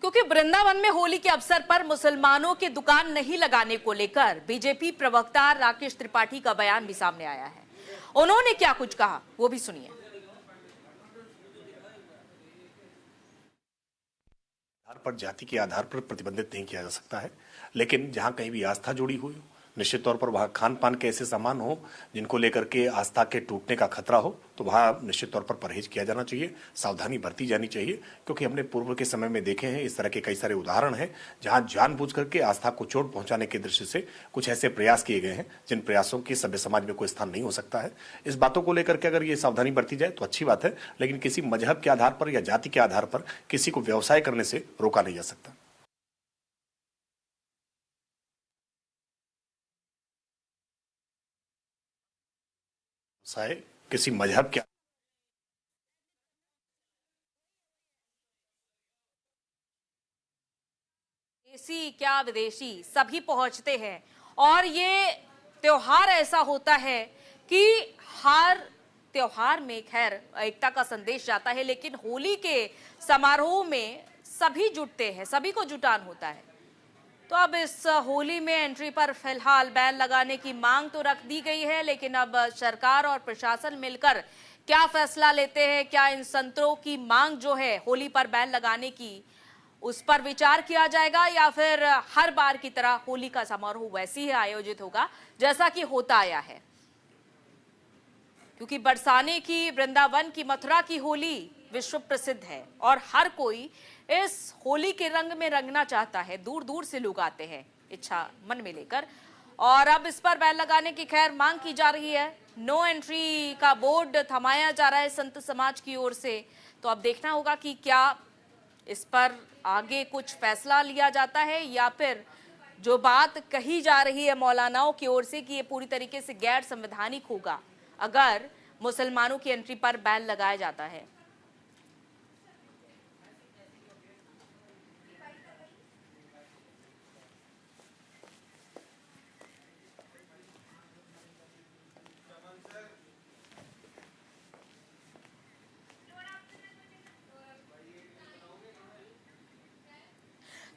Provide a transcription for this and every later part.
क्योंकि वृंदावन में होली के अवसर पर मुसलमानों की दुकान नहीं लगाने को लेकर बीजेपी प्रवक्ता राकेश त्रिपाठी का बयान भी सामने आया है। उन्होंने क्या कुछ कहा वो भी सुनिए। आधार पर, जाति के आधार पर प्रतिबंधित नहीं किया जा सकता है, लेकिन जहां कहीं भी आस्था जुड़ी हुई हो, निश्चित तौर पर वहां खान पान के ऐसे सामान हो जिनको लेकर के आस्था के टूटने का खतरा हो, तो वहां निश्चित तौर पर परहेज किया जाना चाहिए, सावधानी बरती जानी चाहिए। क्योंकि हमने पूर्व के समय में देखे हैं इस तरह के कई सारे उदाहरण हैं जहां जानबूझ करके आस्था को चोट पहुंचाने के दृष्टि से कुछ ऐसे प्रयास किए गए हैं जिन प्रयासों की सभ्य समाज में कोई स्थान नहीं हो सकता है। इस बातों को लेकर के अगर ये सावधानी बरती जाए तो अच्छी बात है, लेकिन किसी मजहब के आधार पर या जाति के आधार पर किसी को व्यवसाय करने से रोका नहीं जा सकता। किसी मजहब के देसी क्या विदेशी सभी पहुंचते हैं और ये त्योहार ऐसा होता है कि हर त्योहार में खैर एकता का संदेश जाता है, लेकिन होली के समारोह में सभी जुटते हैं, सभी को जुटान होता है। तो अब इस होली में एंट्री पर फिलहाल बैन लगाने की मांग तो रख दी गई है, लेकिन अब सरकार और प्रशासन मिलकर क्या फैसला लेते हैं, क्या इन संतों की मांग जो है होली पर बैन लगाने की उस पर विचार किया जाएगा या फिर हर बार की तरह होली का समारोह वैसे ही आयोजित होगा जैसा कि होता आया है। क्योंकि बरसाने की, वृंदावन की, मथुरा की होली विश्व प्रसिद्ध है और हर कोई इस होली के रंग में रंगना चाहता है। दूर दूर से लोग आते हैं इच्छा मन में लेकर, और अब इस पर बैन लगाने की खैर मांग की जा रही है। नो एंट्री का बोर्ड थमाया जा रहा है संत समाज की ओर से। तो अब देखना होगा कि क्या इस पर आगे कुछ फैसला लिया जाता है या फिर जो बात कही जा रही है मौलानाओं की ओर से कि ये पूरी तरीके से गैर संवैधानिक होगा अगर मुसलमानों की एंट्री पर बैन लगाया जाता है।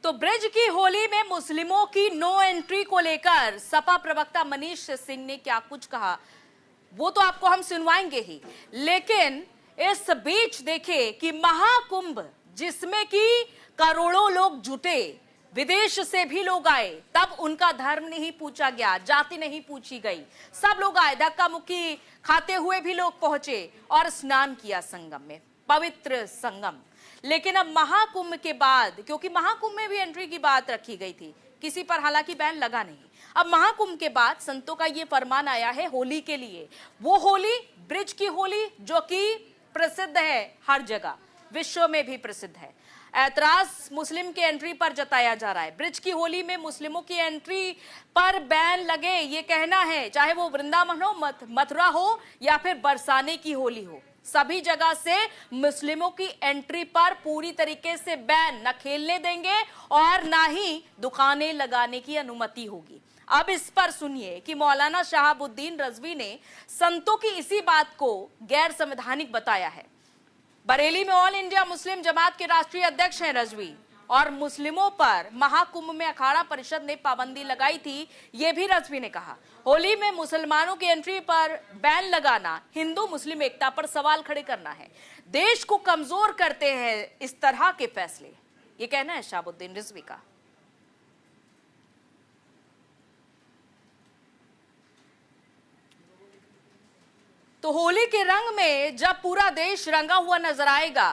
तो ब्रिज की होली में मुस्लिमों की नो एंट्री को लेकर सपा प्रवक्ता मनीष सिंह ने क्या कुछ कहा वो तो आपको हम सुनवाएंगे ही, लेकिन इस बीच देखे कि महाकुंभ जिसमें कि करोड़ों लोग जुटे, विदेश से भी लोग आए, तब उनका धर्म नहीं पूछा गया, जाति नहीं पूछी गई, सब लोग आए, धक्का मुक्की खाते हुए भी लोग पहुंचे और स्नान किया संगम में, पवित्र संगम। लेकिन अब महाकुंभ के बाद, क्योंकि महाकुंभ में भी एंट्री की बात रखी गई थी, किसी पर हालांकि बैन लगा नहीं, अब महाकुंभ के बाद संतों का ये फरमान आया है होली के लिए, वो होली ब्रिज की होली जो कि प्रसिद्ध है, हर जगह विश्व में भी प्रसिद्ध है। ऐतराज मुस्लिम की एंट्री पर जताया जा रहा है, ब्रिज की होली में मुस्लिमों की एंट्री पर बैन लगे ये कहना है, चाहे वो वृंदावन हो, मथुरा हो या फिर बरसाने की होली हो, सभी जगह से मुस्लिमों की एंट्री पर पूरी तरीके से बैन, न खेलने देंगे और ना ही दुकानें लगाने की अनुमति होगी। अब इस पर सुनिए कि मौलाना शहाबुद्दीन रजवी ने संतों की इसी बात को गैर संवैधानिक बताया है। बरेली में ऑल इंडिया मुस्लिम जमात के राष्ट्रीय अध्यक्ष हैं रजवी, और मुस्लिमों पर महाकुंभ में अखाड़ा परिषद ने पाबंदी लगाई थी, ये भी रजवी ने कहा। होली में मुसलमानों की एंट्री पर बैन लगाना हिंदू मुस्लिम एकता पर सवाल खड़े करना है, देश को कमजोर करते हैं इस तरह के फैसले, ये कहना है शहाबुद्दीन रिजवी का। तो होली के रंग में जब पूरा देश रंगा हुआ नजर आएगा